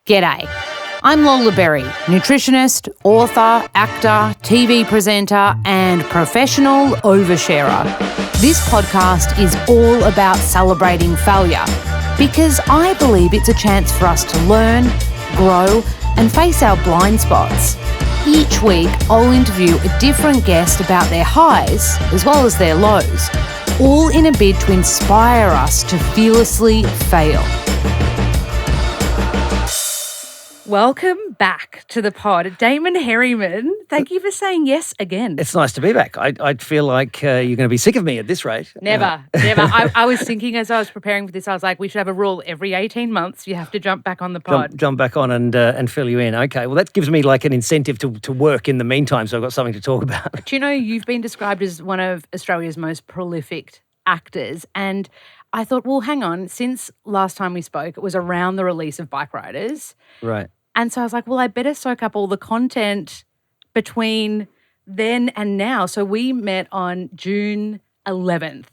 G'day. I'm Lola, nutritionist, author, actor, TV presenter, and professional oversharer. This podcast is all about celebrating failure because I believe it's a chance for us to learn, grow, and face our blind spots. Each week, I'll interview a different guest about their highs as well as their lows, all in a bid to inspire us to fearlessly fail. Welcome back to the pod. Damon Herriman, thank you for saying yes again. It's nice to be back. I feel like you're going to be sick of me at this rate. Never. I was thinking as I was preparing for this, I was like, we should have a rule every 18 months. You have to jump back on the pod. Jump back on and fill you in. Okay, well, that gives me like an incentive to work in the meantime, so I've got something to talk about. But you know, you've been described as one of Australia's most prolific actors, and I thought, well, hang on, since last time we spoke, it was around the release of Bikeriders. Right. And so I was like, well, I better soak up all the content between then and now. So we met on June 11th,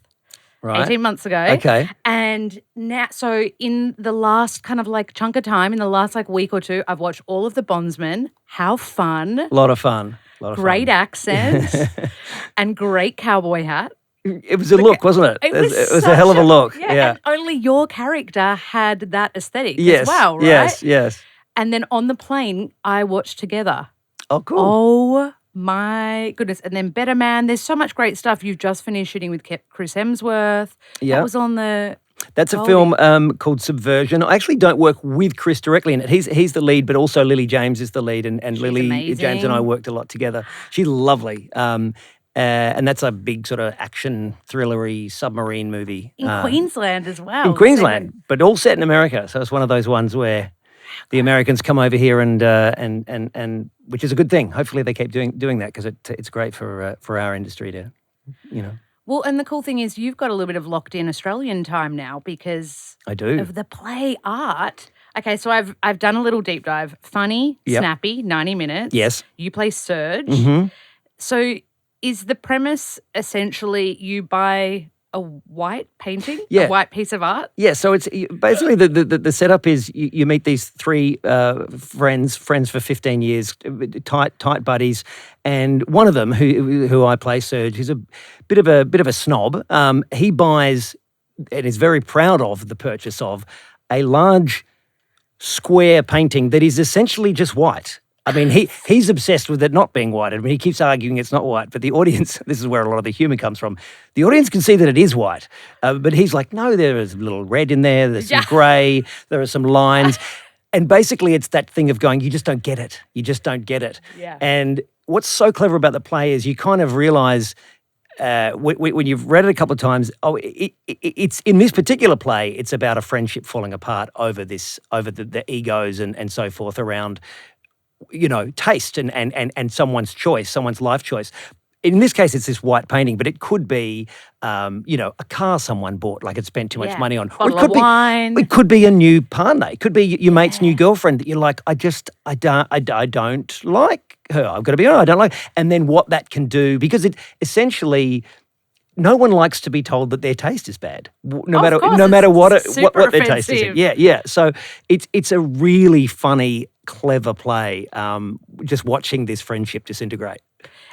Right. 18 months ago. Okay. And now, so in the last kind of like chunk of time, in the last like week or two, I've watched all of the Bondsman. How fun. A lot of fun. Great accent and great cowboy hat. It was a look, wasn't it? It was a hell of a look. Yeah. And only your character had that aesthetic Yes. as well, right? Yes. And then on the plane, I watched together. Oh, cool. Oh, my goodness. And then Better Man. There's so much great stuff. You've just finished shooting with Chris Hemsworth. Yeah. That was on the... That's a film called Subversion. I actually don't work with Chris directly in it. He's the lead, but also Lily James is the lead. And Lily amazing. James and I worked a lot together. She's lovely. And that's a big sort of action, thrillery submarine movie. In Queensland as well. In Queensland, but all set in America. So it's one of those ones where the Americans come over here and which is a good thing. Hopefully they keep doing that because it's great for our industry to, you know. Well, and the cool thing is you've got a little bit of locked-in Australian time now because I do. of the play art. Okay, so I've done a little deep dive. Funny, snappy, 90 minutes. Yes. You play Serge. Mm-hmm. So is the premise essentially you buy a white painting, Yeah. a white piece of art? Yeah, so it's basically the setup is you meet these three friends for 15 years, tight buddies, and one of them who I play, Serge, is a bit of a snob. He buys and is very proud of the purchase of a large square painting that is essentially just white. I mean, he's obsessed with it not being white. I mean, he keeps arguing it's not white, but the audience, this is where a lot of the humour comes from, the audience can see that it is white. But he's like, no, there is a little red in there, there's some grey, there are some lines. And basically it's that thing of going, you just don't get it. You just don't get it. Yeah. And what's so clever about the play is you kind of realise when you've read it a couple of times, it's in this particular play, it's about a friendship falling apart over the egos and so forth around, you know, taste and someone's choice, someone's life choice. In this case, it's this white painting, but it could be, you know, a car someone bought, like it spent too much money on. Bottle of wine. It could be a new partner. It could be your mate's new girlfriend that you're like, I don't like her. I've got to be honest, I don't like. And then what that can do, because it essentially, no one likes to be told that their taste is bad, no matter what their taste is. Yeah. So it's a really funny, clever play. Just watching this friendship disintegrate.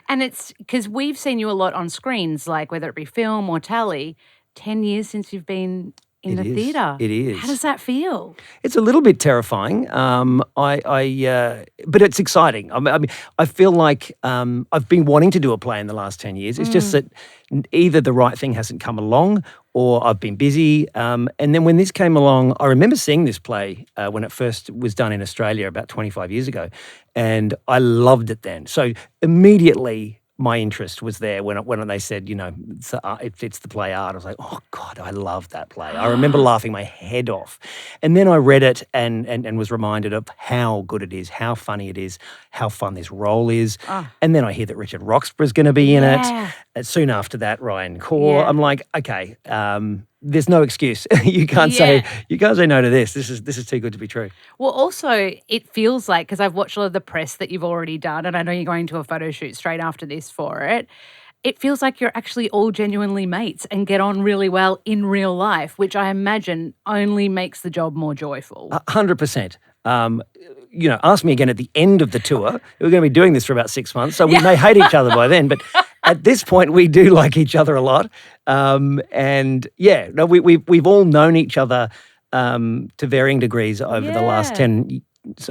And it's because we've seen you a lot on screens, like whether it be film or telly. 10 years since you've been in the theatre. It is. How does that feel? It's a little bit terrifying. But it's exciting. I mean, I feel like I've been wanting to do a play in the last 10 years. It's just that either the right thing hasn't come along or I've been busy. And then when this came along, I remember seeing this play when it first was done in Australia about 25 years ago, and I loved it then. So immediately my interest was there when they said, you know, it's the play art. I was like, oh, God, I love that play. I remember laughing my head off. And then I read it and was reminded of how good it is, how funny it is, how fun this role is. And then I hear that Richard Roxburgh's going to be in it. And soon after that, Ryan Kaur. Yeah. I'm like, okay, there's no excuse. You can't say no to this. This is too good to be true. Well, also, it feels like, because I've watched a lot of the press that you've already done, and I know you're going to a photo shoot straight after this for it, it feels like you're actually all genuinely mates and get on really well in real life, which I imagine only makes the job more joyful. 100%. Ask me again at the end of the tour. We're going to be doing this for about 6 months, so we may hate each other by then. But at this point, we do like each other a lot. We've all known each other to varying degrees over the last 10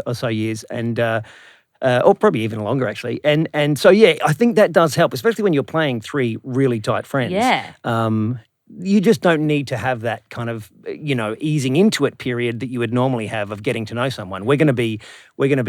or so years, and or probably even longer, actually. And so, I think that does help, especially when you're playing three really tight friends. Yeah. You just don't need to have that kind of, easing into it period that you would normally have of getting to know someone. We're going to be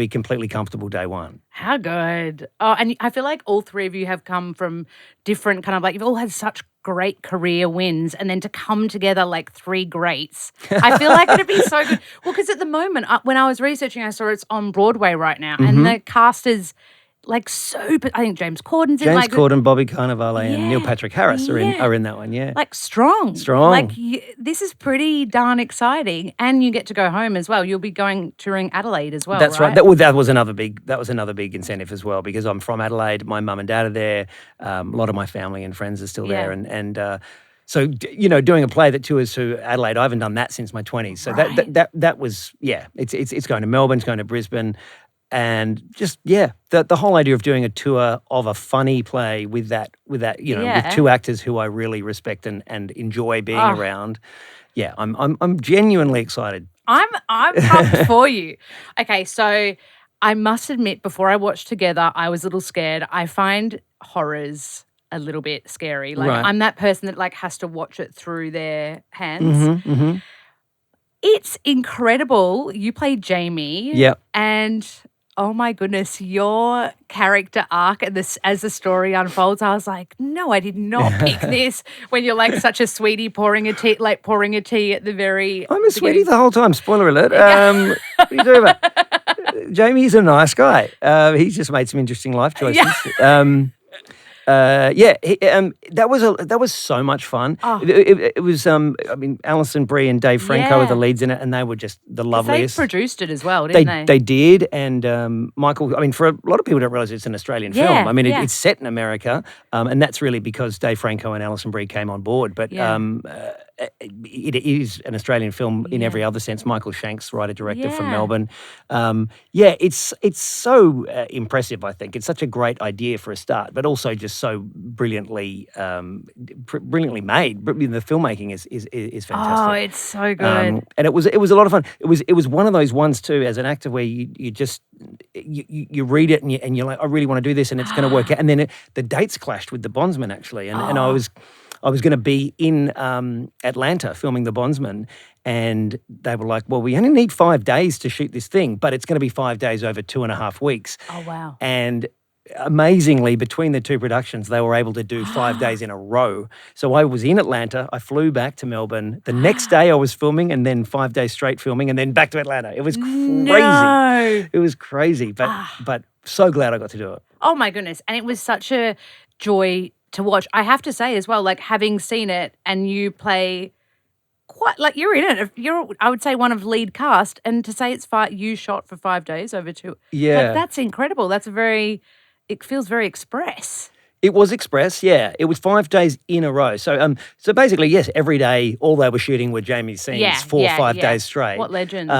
completely comfortable day one. How good. Oh, and I feel like all three of you have come from different kind of like, you've all had such great career wins, and then to come together like three greats, I feel like it'd be so good. Well, because at the moment, when I was researching, I saw it's on Broadway right now, and the cast is like super. I think James Corden's in. James Corden, Bobby Cannavale, and Neil Patrick Harris are in that one. Yeah, like strong. Strong. Like this is pretty darn exciting, and you get to go home as well. You'll be touring Adelaide as well. That's right. That was another big incentive as well, because I'm from Adelaide. My mum and dad are there. A lot of my family and friends are still there, and so doing a play that tours to Adelaide, I haven't done that since my 20s. So that was it's going to Melbourne, it's going to Brisbane. And just the whole idea of doing a tour of a funny play with with two actors who I really respect and enjoy being around. Yeah, I'm genuinely excited. I'm pumped for you. Okay, so I must admit, before I watched Together, I was a little scared. I find horrors a little bit scary. Like I'm that person that like has to watch it through their hands. Mm-hmm. It's incredible. You played Jamie. Yeah. And oh my goodness, your character arc and as the story unfolds, I was like, no, I did not pick this. When you're like such a sweetie pouring a tea at the very I'm a sweetie the whole time. Spoiler alert. What are you doing about? Jamie's a nice guy. He's just made some interesting life choices. Yeah. That was so much fun. It was, Alison Brie and Dave Franco are the leads in it, and they were just the loveliest. They produced it as well, didn't they? They did, and Michael. For a lot of people don't realize it's an Australian film. It's set in America, and that's really because Dave Franco and Alison Brie came on board. But it is an Australian film in every other sense. Michael Shanks, writer-director from Melbourne. It's so impressive, I think. It's such a great idea for a start, but also just so brilliantly made. The filmmaking is fantastic. Oh, it's so good. And it was a lot of fun. It was one of those ones too, as an actor, where you just you read it and you're like, I really want to do this, and it's going to work out. And then the dates clashed with the Bondsman, actually, and I was going to be in Atlanta filming The Bondsman, and they were like, well, we only need 5 days to shoot this thing, but it's going to be 5 days over 2.5 weeks. Oh, wow. And amazingly, between the two productions, they were able to do 5 days in a row. So I was in Atlanta, I flew back to Melbourne. The next day I was filming, and then 5 days straight filming, and then back to Atlanta. It was crazy. No. It was crazy, but so glad I got to do it. Oh, my goodness. And it was such a joy to watch. I have to say as well, like having seen it, and you play quite like you're in it. You're, I would say, one of lead cast, and to say you shot for 5 days over 2. Yeah, that's incredible. It feels very express. It was express, yeah. It was 5 days in a row. So, so basically, yes, every day, all they were shooting were Jamie's scenes 4 or 5 days straight. What legends.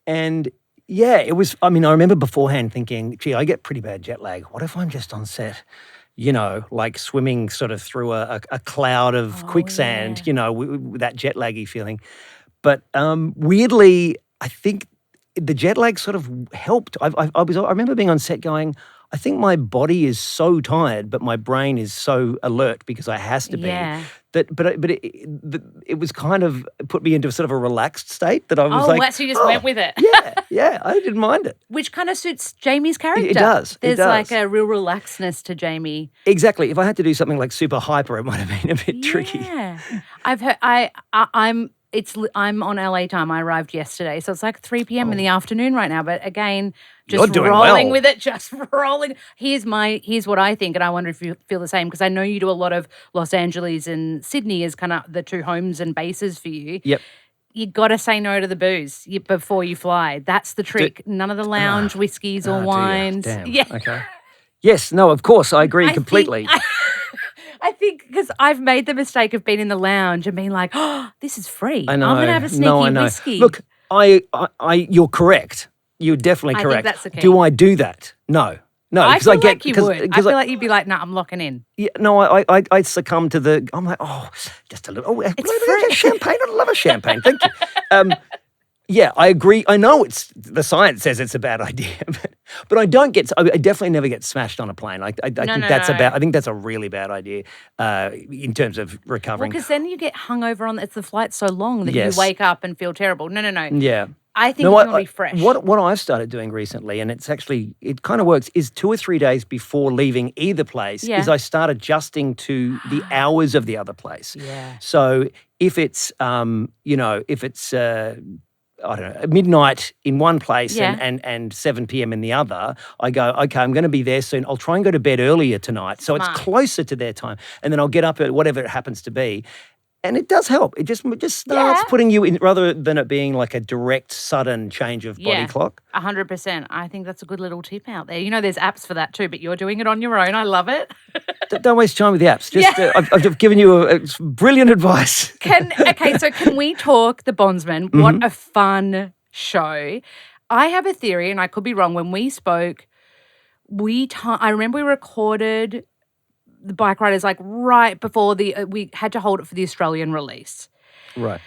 And yeah, it was. I remember beforehand thinking, gee, I get pretty bad jet lag. What if I'm just on set? Like swimming sort of through a cloud of quicksand, with that jet laggy feeling. But weirdly, I think the jet lag sort of helped. I remember being on set going, I think my body is so tired, but my brain is so alert because I has to be. Yeah. But it was kind of put me into sort of a relaxed state that I was like, so you just went with it. yeah, I didn't mind it. Which kind of suits Jamie's character. It does. There's like a real relaxedness to Jamie. Exactly. If I had to do something like super hyper, it might have been a bit tricky. Yeah. I've heard. I'm on LA time. I arrived yesterday, so it's like 3 p.m. in the afternoon right now. But again, just rolling with it, just rolling. Here's what I think, and I wonder if you feel the same, because I know you do a lot of Los Angeles and Sydney as kind of the two homes and bases for you. Yep. You got to say no to the booze before you fly. That's the trick. None of the lounge whiskeys or wines. Damn. Yeah. Okay. Yes. No. Of course, I agree completely. I think because I've made the mistake of being in the lounge and being like, oh, this is free. I know. I'm going to have a sneaky No, I know. whiskey. Look, you're correct. You're definitely correct. think that's the key. Do I do that? No. No, I because feel like you would. I feel like you'd be like, nah, I'm locking in. Yeah, no, I succumb to the. I'm like, oh, just a little. Oh, it's champagne. I love a champagne. Thank you. Yeah, I agree. I know the science says it's a bad idea, but I don't get. I definitely never get smashed on a plane. I think that's I think that's a really bad idea in terms of recovering. Well, because then you get hungover on. It's the flight's so long that Yes. you wake up and feel terrible. No. Yeah. I think you want to be fresh. What I've started doing recently, and it kind of works, is 2 or 3 days before leaving either place, is I start adjusting to the hours of the other place. Yeah. So if it's, if it's, I don't know, midnight in one place and 7 p.m. in the other, I go, okay, I'm going to be there soon. I'll try and go to bed earlier tonight so it's closer to their time. And then I'll get up at whatever it happens to be. And it does help. It just starts putting you in, rather than it being like a direct, sudden change of body clock. 100%. I think that's a good little tip out there. You know, there's apps for that too, but you're doing it on your own. I love it. Don't waste time with the apps. Just I've given you a brilliant advice. So can we talk The Bondsman? Mm-hmm. What a fun show. I have a theory, and I could be wrong. When we spoke, I remember we recorded the Bikeriders like right before we had to hold it for the Australian release. Right.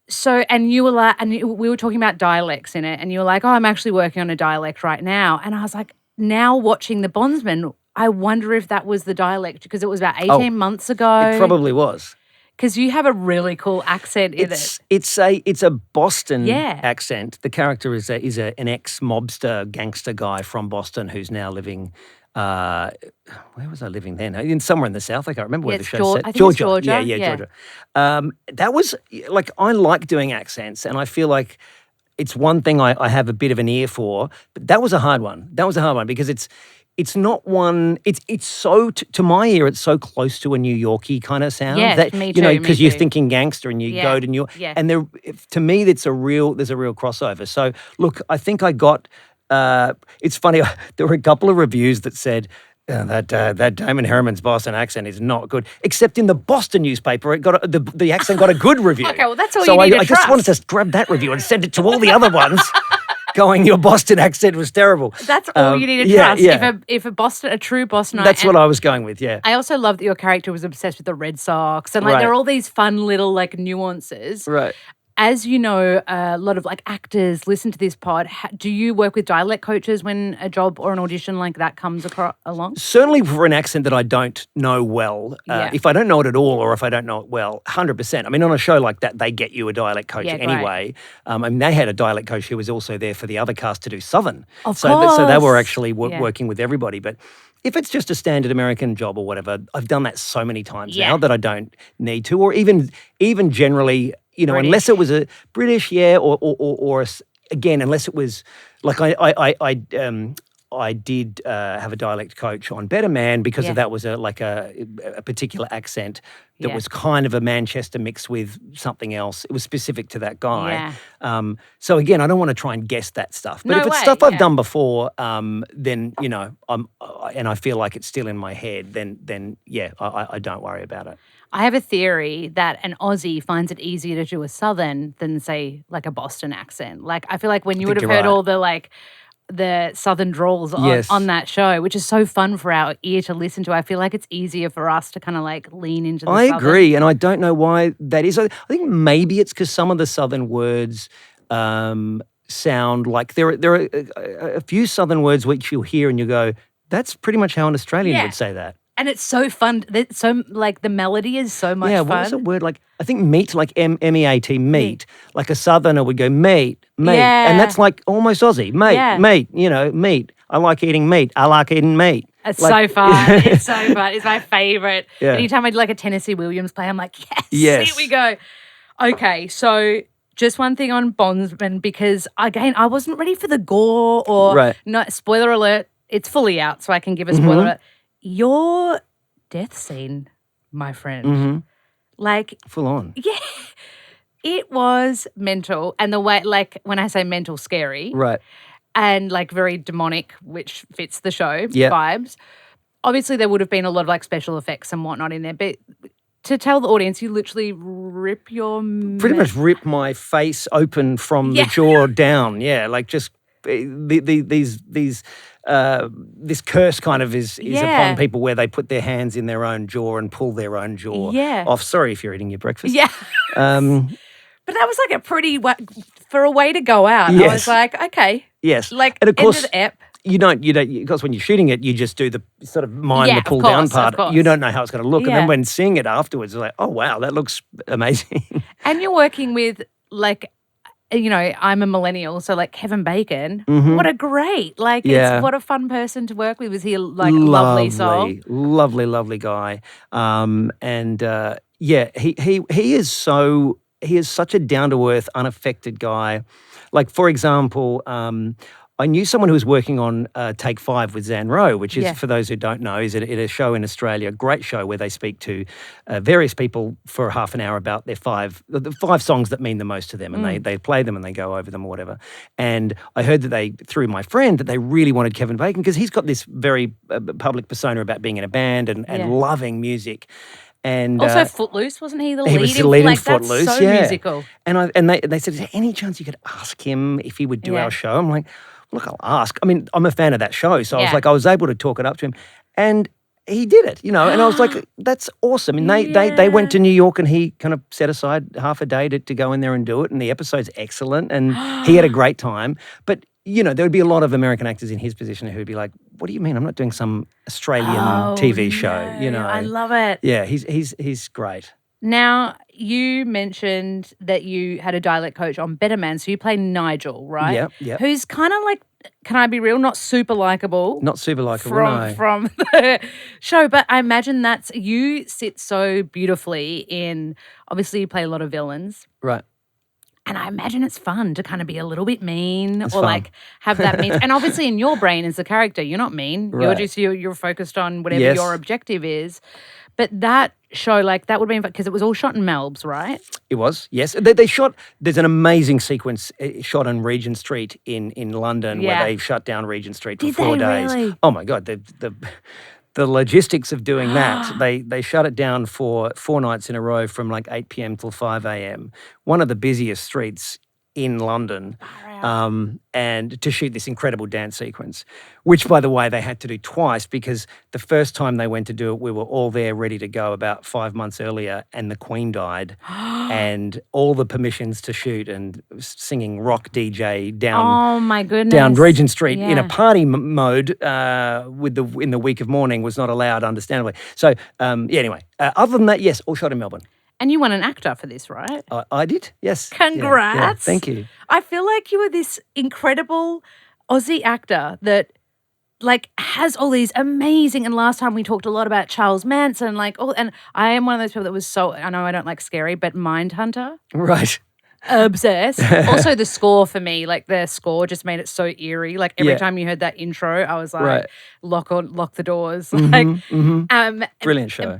So, and you were like, we were talking about dialects in it, and you were like, oh, I'm actually working on a dialect right now. And I was like, now watching The Bondsman, I wonder if that was the dialect because it was about 18 months ago. It probably was. Because you have a really cool accent in it. It's a Boston accent. The character is an ex-mobster gangster guy from Boston who's now living. Where was I living then? Somewhere in the South. I can't remember where the show's set. I think it's Georgia. Yeah, Georgia. That was like, I like doing accents, and I feel like it's one thing I have a bit of an ear for. But that was a hard one. Because it's not one. It's so to my ear, it's so close to a New Yorkie kind of sound. Yeah, that, me too. Because you're thinking gangster and you go to New York, and to me, there's a real crossover. So look, I think I got. It's funny. There were a couple of reviews that said that Damon Herriman's Boston accent is not good, except in the Boston newspaper, it got the accent got a good review. Okay, well that's all so you need to I trust. just wanted to grab that review and send it to all the other ones. Going, your Boston accent was terrible. That's all you need to trust. If a true Bostonite. That's what I was going with. Yeah. I also love that your character was obsessed with the Red Sox, and like there are all these fun little like nuances. Right. As you know, a lot of like actors listen to this pod. Do you work with dialect coaches when a job or an audition like that comes along? Certainly for an accent that I don't know well. If I don't know it at all or if I don't know it well, 100%. I mean, on a show like that, they get you a dialect coach anyway. I mean, they had a dialect coach who was also there for the other cast to do Southern. Of course. So they were actually working with everybody. But if it's just a standard American job or whatever, I've done that so many times now that I don't need to. Or even generally, you know, British. unless it was a British, or again, unless it was like I did have a dialect coach on Better Man because of that was a particular accent that was kind of a Manchester mix with something else. It was specific to that guy. Yeah. So again, I don't want to try and guess that stuff. But if it's stuff I've done before, then you know, and I feel like it's still in my head, then I don't worry about it. I have a theory that an Aussie finds it easier to do a Southern than, say, like a Boston accent. Like, I feel like when you would have heard all the Southern drawls on that show, which is so fun for our ear to listen to, I feel like it's easier for us to kind of like lean into the Southern. I agree, and I don't know why that is. I think maybe it's because some of the Southern words sound like there are a few Southern words which you'll hear and you go, that's pretty much how an Australian would say that. And it's so fun. It's so like the melody is so much fun. Yeah, what was a word like? I think meat, like M-E-A-T, meat. Like a Southerner would go meat, Yeah. and that's like almost Aussie, meat. You know, meat. I like eating meat. I like eating meat. It's so fun. It's so fun. It's my favorite. Yeah. Anytime I do like a Tennessee Williams play, I'm like, yes. Here we go. Okay, so just one thing on Bondsman, because again, I wasn't ready for the gore or spoiler alert. It's fully out, so I can give a spoiler alert. Your death scene, my friend, like full on. Yeah, it was mental, and the way, like when I say mental, scary, right, and like very demonic, which fits the show vibes. obviously there would have been a lot of like special effects and whatnot in there, but to tell the audience, you literally rip your pretty much rip my face open from the jaw down. Yeah, like just this curse kind of is upon people where they put their hands in their own jaw and pull their own jaw off. Sorry if you're eating your breakfast. Yeah. But that was like a pretty for a way to go out. Yes. I was like, okay. Yes. Like, and of course, end of the ep. You don't, because when you're shooting it, you just do the sort of the pull down part. You don't know how it's going to look. And then when seeing it afterwards, it's like, oh, wow, that looks amazing. And you're working with, like, I'm a millennial, so like Kevin Bacon, what a great, like, what a fun person to work with. Was he like lovely soul? Lovely guy. He is such a down-to-earth, unaffected guy. Like, for example, I knew someone who was working on Take 5 with Zan Rowe, which is, for those who don't know, is a show in Australia, a great show where they speak to various people for half an hour about their the five songs that mean the most to them, and they play them and they go over them or whatever. And I heard that through my friend, that they really wanted Kevin Bacon because he's got this very public persona about being in a band and loving music. And also Footloose, wasn't he the lead? He was the lead in Footloose, that's so musical. And they said, is there any chance you could ask him if he would do our show? I'm like, look, I'll ask. I mean, I'm a fan of that show, so I was able to talk it up to him, and he did it, and I was like, that's awesome. And they went to New York, and he kind of set aside half a day to go in there and do it, and the episode's excellent, and he had a great time. But there would be a lot of American actors in his position who'd be like, what do you mean? I'm not doing some Australian TV show, I love it. Yeah, he's great. Now, you mentioned that you had a dialect coach on Better Man, so you play Nigel, right? Yeah. Who's kind of like, can I be real, not super likable. Not super likable, from the show, but I imagine you sit so beautifully in, obviously you play a lot of villains. Right. And I imagine it's fun to kind of be a little bit mean it's or fun. like have that mean. And obviously in your brain as a character, you're not mean. Right. You're focused on whatever your objective is. But that show, like that would be, because it was all shot in Melbs, right? It was, yes. They shot, there's an amazing sequence shot on Regent Street in London where they shut down Regent Street for 4 days. Really? Oh my God, the logistics of doing that, they shut it down for 4 nights in a row from like 8 p.m. till 5 a.m. One of the busiest streets in London, and to shoot this incredible dance sequence, which, by the way, they had to do twice because the first time they went to do it, we were all there ready to go about 5 months earlier, and the Queen died, and all the permissions to shoot and singing rock DJ down. Oh my goodness! Down Regent Street in a party mode in the week of mourning was not allowed, understandably. So anyway, other than that, yes, all shot in Melbourne. And you won an actor for this, right? I did, yes. Congrats. Yeah, thank you. I feel like you were this incredible Aussie actor that like has all these amazing, and last time we talked a lot about Charles Manson, and I am one of those people that was so, I know I don't like scary, but Mindhunter. Right. Obsessed. Also the score for me, like the score just made it so eerie. Like every time you heard that intro, I was like, lock the doors. Brilliant show.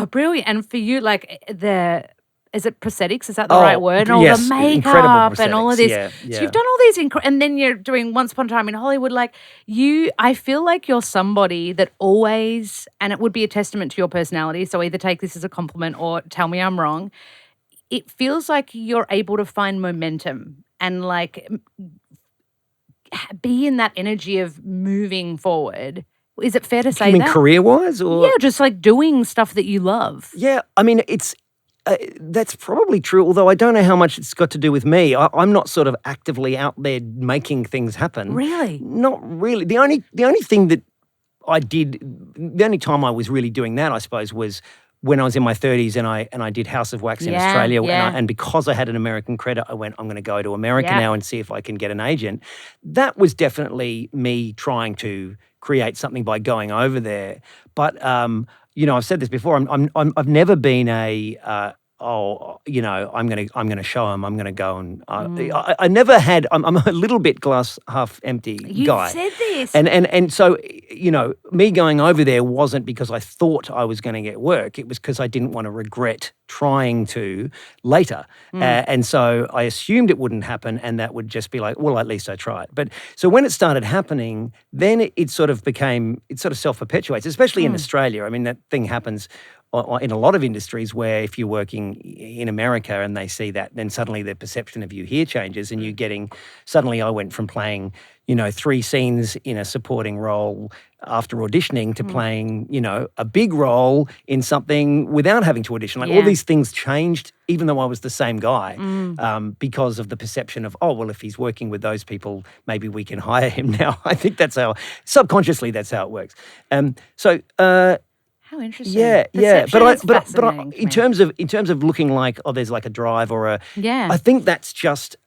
Brilliant. And for you, like is it prosthetics? Is that the right word? And all yes, the makeup and all of this. Yeah. So you've done all these, and then you're doing Once Upon a Time in Hollywood. Like I feel like you're somebody that always, and it would be a testament to your personality, so either take this as a compliment or tell me I'm wrong. It feels like you're able to find momentum and like be in that energy of moving forward. Is it fair to say that? You mean career-wise? Or? Yeah, just like doing stuff that you love. Yeah, I mean, it's that's probably true, although I don't know how much it's got to do with me. I'm not sort of actively out there making things happen. Really? Not really. The only thing that I did, the only time I was really doing that, I suppose, was when I was in my 30s and I did House of Wax in Australia. And because I had an American credit, I went, I'm going to go to America now and see if I can get an agent. That was definitely me trying to create something by going over there. But, I've said this before, I've never been I'm going to show him. I'm going to go and I never had. I'm a little bit glass half empty guy. You said this, and so me going over there wasn't because I thought I was going to get work. It was because I didn't want to regret trying to later. And so I assumed it wouldn't happen, and that would just be like, well, at least I tried. But so when it started happening, then it sort of self-perpetuates, especially in Australia. I mean, that thing happens in a lot of industries where if you're working in America and they see that, then suddenly their perception of you here changes, and you're getting, suddenly I went from playing, 3 scenes in a supporting role after auditioning to playing, a big role in something without having to audition. Like all these things changed, even though I was the same guy, because of the perception of, oh, well, if he's working with those people, maybe we can hire him now. I think that's subconsciously, that's how it works. How interesting. Yeah, Perception but is fascinating in terms of looking like, oh, there's like a drive or I think that's just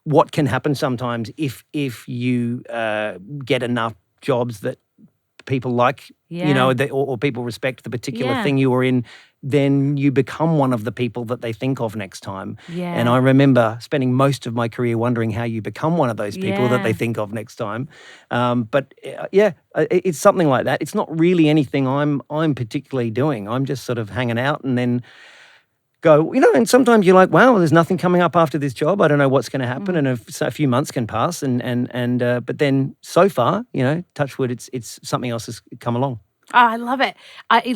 what can happen sometimes if you get enough jobs that people like, or people respect the particular thing you were in, then you become one of the people that they think of next time. Yeah. And I remember spending most of my career wondering how you become one of those people that they think of next time. It's something like that. It's not really anything I'm particularly doing. I'm just sort of hanging out and then go, and sometimes you're like, wow, there's nothing coming up after this job. I don't know what's going to happen. And a few months can pass. But then so far, touch wood, it's something else has come along. Oh, I love it.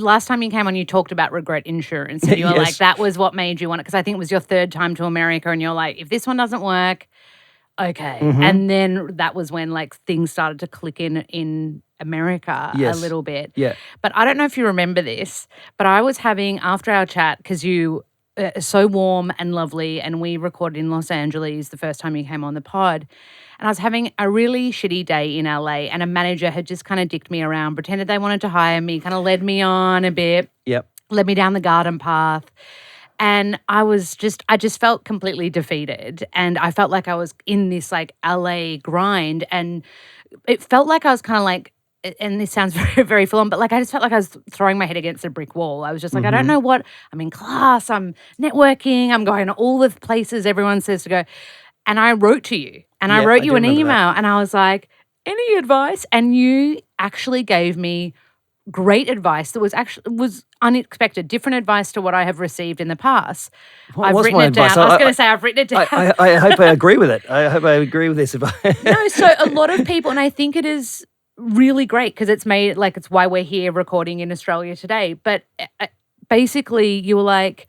Last time you came on, you talked about regret insurance. And you were like, that was what made you want it. Because I think it was your 3rd time to America. And you're like, if this one doesn't work, okay. And then that was when like things started to click in America a little bit. Yeah. But I don't know if you remember this, but I was having, after our chat, because you are so warm and lovely, and we recorded in Los Angeles the first time you came on the pod, and I was having a really shitty day in LA, and a manager had just kind of dicked me around, pretended they wanted to hire me, kind of led me on a bit, led me down the garden path. And I just felt completely defeated. And I felt like I was in this like LA grind, and it felt like I was kind of like, and this sounds very, very full on, but like I just felt like I was throwing my head against a brick wall. I was just like, I don't know what, I'm in class, I'm networking, I'm going to all the places everyone says to go. And I wrote to you, and I wrote you an email, and I was like, any advice? And you actually gave me great advice that was unexpected, different advice to what I have received in the past. I've written it down. I was going to say I've written it down. I hope I agree with it. I hope I agree with this advice. No, so a lot of people, and I think it is really great because it's made, like, it's why we're here recording in Australia today. But basically you were like,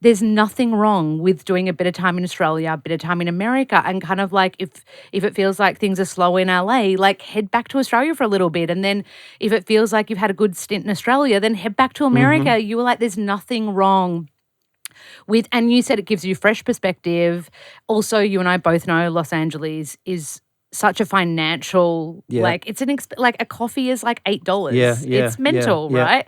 there's nothing wrong with doing a bit of time in Australia, a bit of time in America, and kind of like if it feels like things are slow in LA, like head back to Australia for a little bit. And then if it feels like you've had a good stint in Australia, then head back to America. You were like, there's nothing wrong with, and you said it gives you fresh perspective. Also, you and I both know Los Angeles is such a financial, like it's like a coffee is like $8. It's mental, right?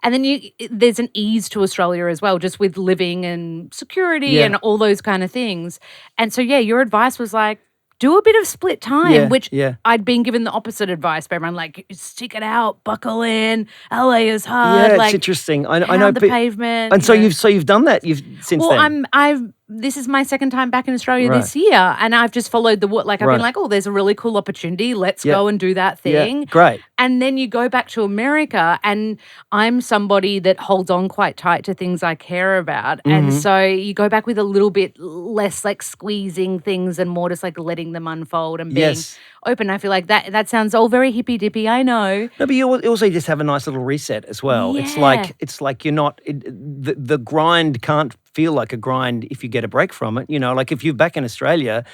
And then there's an ease to Australia as well, just with living and security and all those kind of things. And so your advice was like, do a bit of split time, which I'd been given the opposite advice by everyone, like, stick it out, buckle in, LA is hard. Yeah, like, it's interesting. I know the pavement. And so you've done that. Since then. This is my second time back in Australia this year, and I've just followed I've been like, oh, there's a really cool opportunity. Let's go and do that thing. Yeah, great. And then you go back to America, and I'm somebody that holds on quite tight to things I care about. And so you go back with a little bit less like squeezing things and more just like letting them unfold and being open. I feel like that sounds all very hippy-dippy, I know. No, but you also just have a nice little reset as well. Yeah. It's like you're not, the grind can't feel like a grind if you get a break from it. Like if you're back in Australia,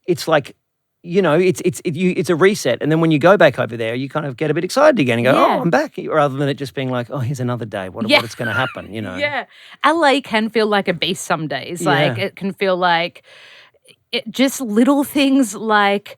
it's like, it's a reset. And then when you go back over there, you kind of get a bit excited again and go, oh, I'm back. Rather than it just being like, oh, here's another day. What is going to happen, Yeah. LA can feel like a beast some days. Like it can feel like just little things like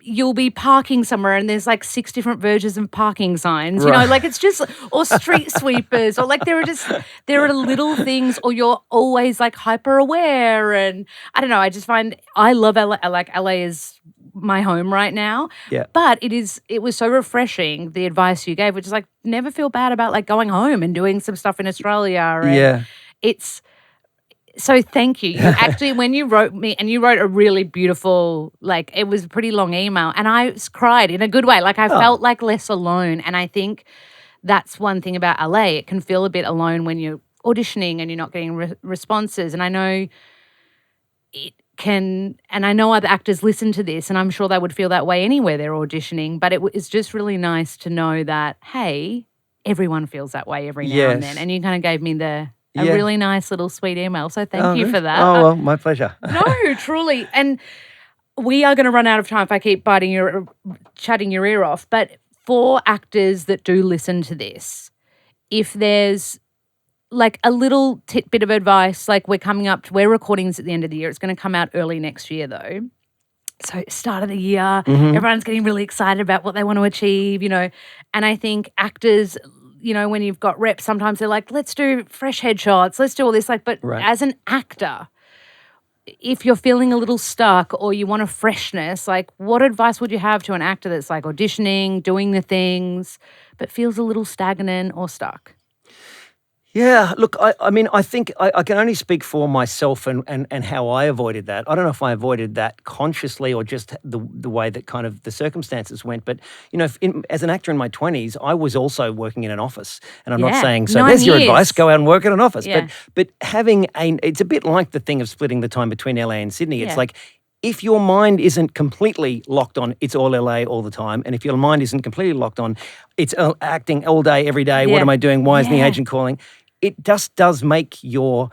you'll be parking somewhere and there's like 6 different versions of parking signs, like it's just, or street sweepers, or like there are little things, or you're always like hyper aware. And I don't know, I just find I love LA. Like LA is my home right now. Yeah. But it was so refreshing, the advice you gave, which is like never feel bad about like going home and doing some stuff in Australia. And so thank you. You actually, when you wrote me, and you wrote a really beautiful, like it was a pretty long email, and I cried in a good way. Like I felt like less alone. And I think that's one thing about LA. It can feel a bit alone when you're auditioning and you're not getting responses. And I know it can, and I know other actors listen to this, and I'm sure they would feel that way anywhere they're auditioning, but it's just really nice to know that, hey, everyone feels that way every now and then. And you kind of gave me a really nice little sweet email. So thank you for that. Oh, well, my pleasure. No, truly. And we are going to run out of time if I keep chatting your ear off. But for actors that do listen to this, if there's like a little bit of advice, like we're recording this at the end of the year. It's going to come out early next year though. So start of the year, everyone's getting really excited about what they want to achieve, and I think actors, when you've got reps, sometimes they're like, let's do fresh headshots, let's do all this. But as an actor, if you're feeling a little stuck or you want a freshness, like what advice would you have to an actor that's like auditioning, doing the things, but feels a little stagnant or stuck? Yeah, look, I mean, I think I can only speak for myself and how I avoided that. I don't know if I avoided that consciously or just the way that kind of the circumstances went. But, as an actor in my 20s, I was also working in an office. And I'm not saying, so there's your advice, go out and work in an office. Yeah. But having it's a bit like the thing of splitting the time between LA and Sydney. It's like, if your mind isn't completely locked on, it's all LA all the time. And if your mind isn't completely locked on, it's acting all day, every day. What am I doing? Why isn't the agent calling? It just does make you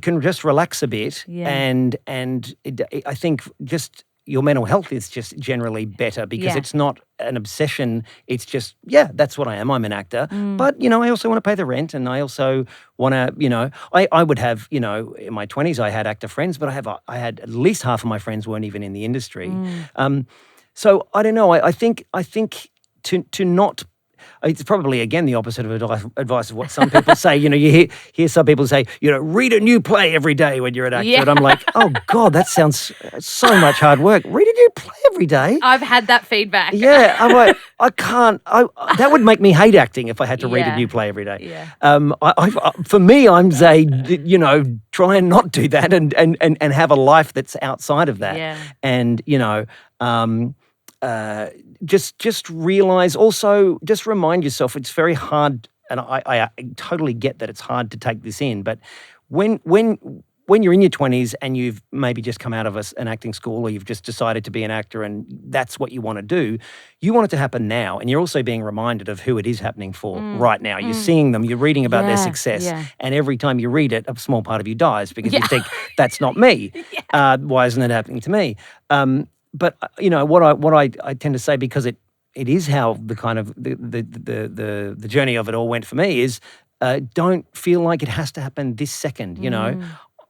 can just relax a bit, and I think just your mental health is just generally better because it's not an obsession. It's just, that's what I am. I'm an actor. But, I also want to pay the rent, and I also want to, I would have, in my 20s I had actor friends, but I had at least half of my friends weren't even in the industry. So I don't know. I think to not. It's probably, again, the opposite of advice of what some people say. You hear some people say, read a new play every day when you're an actor. And I'm like, oh, God, that sounds so much hard work. Read a new play every day? I've had that feedback. Yeah. I'm like, I can't. That would make me hate acting if I had to read a new play every day. Yeah. For me, I'm saying, try and not do that and have a life that's outside of that. Yeah. And, just realize, also just remind yourself it's very hard, and I totally get that it's hard to take this in, but when you're in your 20s and you've maybe just come out of an acting school, or you've just decided to be an actor and that's what you want to do, you want it to happen now, and you're also being reminded of who it is happening for right now. You're seeing them, you're reading about their success, and every time you read it, a small part of you dies because you think, that's not me. Why isn't it happening to me? But what I tend to say, because it is how the kind of the journey of it all went for me, is don't feel like it has to happen this second.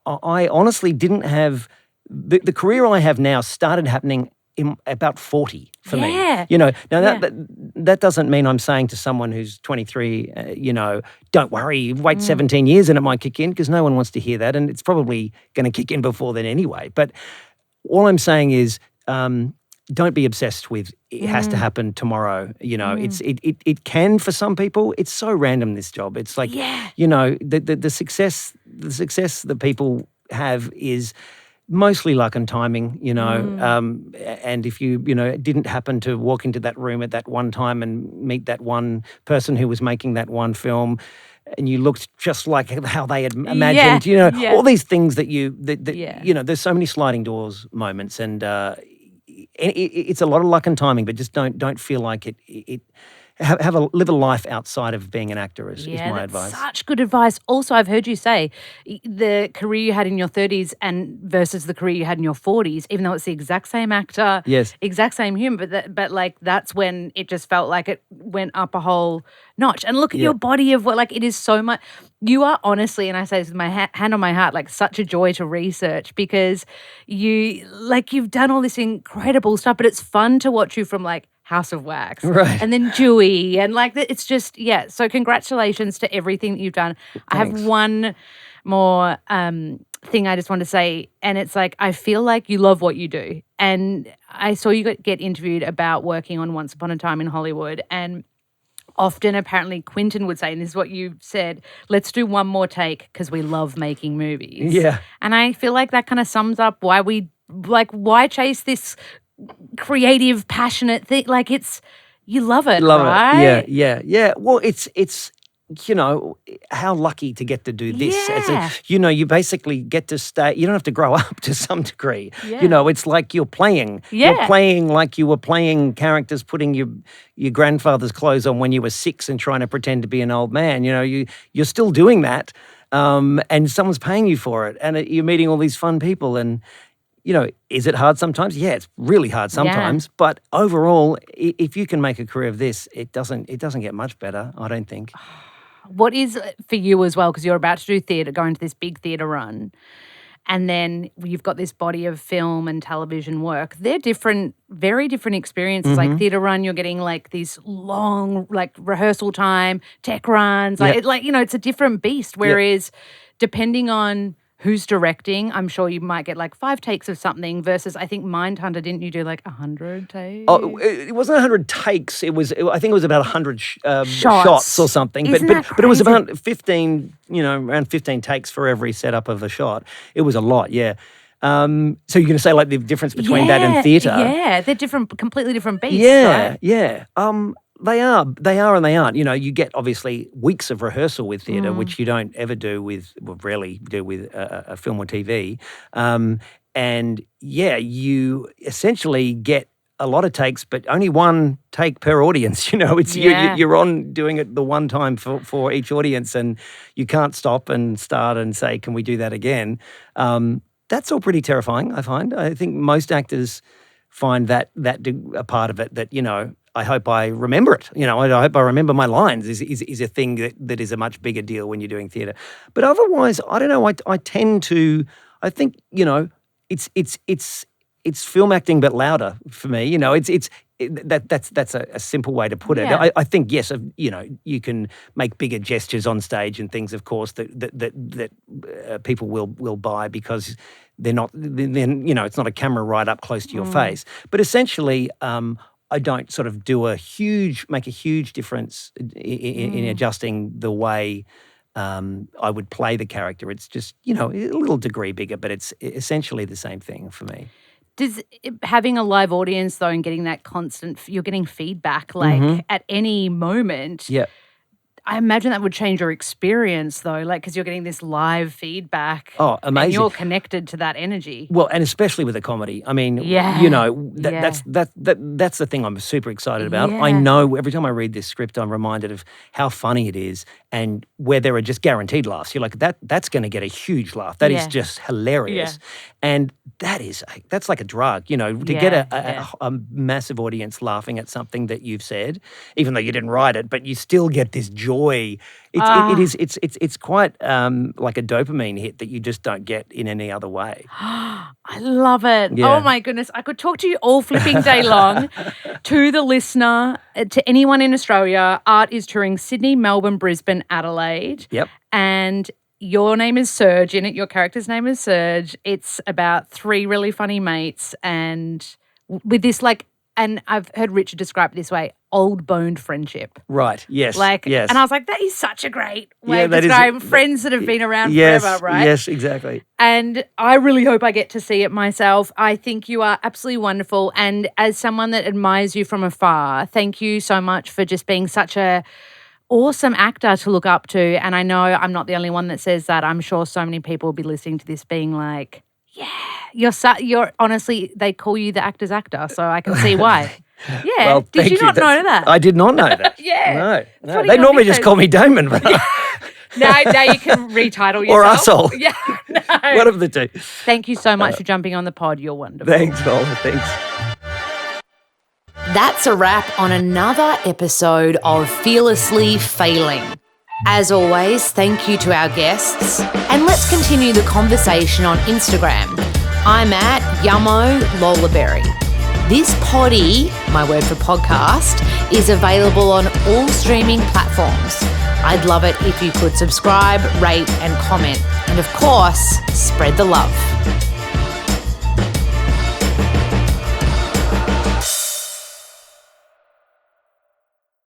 I honestly didn't have the career I have now started happening in about 40 for me. Now that doesn't mean I'm saying to someone who's 23, don't worry, wait 17 years and it might kick in, because no one wants to hear that, and it's probably going to kick in before then anyway. But all I'm saying is, don't be obsessed with it has to happen tomorrow. It can for some people. It's so random, this job. It's like the success that people have is mostly luck and timing. And if you didn't happen to walk into that room at that one time and meet that one person who was making that one film, and you looked just like how they had imagined, all these things that there's so many sliding doors moments, and it's a lot of luck and timing, but just don't feel like it. Live a life outside of being an actor is my advice. Such good advice. Also, I've heard you say the career you had in your 30s and versus the career you had in your 40s, even though it's the exact same actor, exact same human, but like that's when it just felt like it went up a whole notch. And look at your body of what, like, it is so much. You are honestly, and I say this with my hand on my heart, like such a joy to research, because you've done all this incredible stuff, but it's fun to watch you from like House of Wax, right, and then Dewey, and like it's just So congratulations to everything that you've done. Thanks. I have one more thing I just want to say, and it's like I feel like you love what you do, and I saw you get interviewed about working on Once Upon a Time in Hollywood, and often apparently Quentin would say, and this is what you said, let's do one more take because we love making movies. Yeah, and I feel like that kind of sums up why why chase this creative, passionate thing. Like you love it, right? Yeah. Well, it's how lucky to get to do this. Yeah. You basically get to stay. You don't have to grow up to some degree. Yeah. It's like you're playing. Yeah. You're playing like you were playing characters, putting your grandfather's clothes on when you were 6 and trying to pretend to be an old man. You're still doing that, and someone's paying you for it, and you're meeting all these fun people. And is it hard sometimes? Yeah, it's really hard sometimes. Yeah. But overall, if you can make a career of this, it doesn't get much better, I don't think. What is for you as well, because you're about to do theatre, go into this big theatre run, and then you've got this body of film and television work. They're different, very different experiences. Mm-hmm. Like theatre run, you're getting like these long, like rehearsal time, tech runs. Yep. It's a different beast. Whereas depending on who's directing, I'm sure you might get like 5 takes of something versus, I think Mindhunter, didn't you do like 100 takes? Oh, it wasn't 100 takes. I think it was about 100 shots or something. Isn't that but it was about 15, around 15 takes for every setup of a shot. It was a lot, yeah. So you're going to say like the difference between that and theatre? Yeah, they're different, completely different beasts. Yeah, right? yeah. They are and they aren't. You get obviously weeks of rehearsal with theatre, which you don't ever rarely do with a film or TV. And you essentially get a lot of takes, but only one take per audience. You're on doing it the one time for each audience, and you can't stop and start and say, "Can we do that again?" That's all pretty terrifying, I find. I think most actors find that a part of it that I hope I remember it. I hope I remember my lines is a thing that is a much bigger deal when you're doing theatre. But otherwise, I don't know. I tend to. I think it's film acting but louder for me. That's a simple way to put it. I think yes, you can make bigger gestures on stage and things, of course, that people will buy because they're not. Then it's not a camera right up close to your face. But essentially. I don't sort of make a huge difference in adjusting the way I would play the character. It's just, a little degree bigger, but it's essentially the same thing for me. Does having a live audience though and getting that you're getting feedback at any moment. Yeah. I imagine that would change your experience though, because you're getting this live feedback. Oh, amazing. And you're connected to that energy. Well, and especially with a comedy. I mean, that's the thing I'm super excited about. Yeah. I know every time I read this script, I'm reminded of how funny it is and where there are just guaranteed laughs. You're like, that's going to get a huge laugh. That is just hilarious. Yeah. And that's like a drug, to get a massive audience laughing at something that you've said, even though you didn't write it, but you still get this joy. It's quite like a dopamine hit that you just don't get in any other way. I love it. Yeah. Oh my goodness. I could talk to you all flipping day long. To the listener, to anyone in Australia, Art is touring Sydney, Melbourne, Brisbane, Adelaide. Yep. And your name is Serge in it. Your character's name is Serge. It's about 3 really funny mates and with this and I've heard Richard describe it this way, old boned friendship. Right, yes. Yes. And I was like, that is such a great way of describing friends that have been around forever, right? Yes, exactly. And I really hope I get to see it myself. I think you are absolutely wonderful. And as someone that admires you from afar, thank you so much for just being such a awesome actor to look up to. And I know I'm not the only one that says that. I'm sure so many people will be listening to this being like, yeah, you're honestly, they call you the actor's actor, so I can see why. Yeah. Well, did you not know that? I did not know that. Yeah. No. They normally just call me Damon. But now you can retitle yourself. Or Asshole. Yeah. No. One of the two. Thank you so much for jumping on the pod. You're wonderful. Thanks, Lola. Thanks. That's a wrap on another episode of Fearlessly Failing. As always, thank you to our guests, and let's continue the conversation on Instagram. I'm at Yummo Lolaberry. This poddy, my word for podcast, is available on all streaming platforms. I'd love it if you could subscribe, rate, and comment. And of course, spread the love.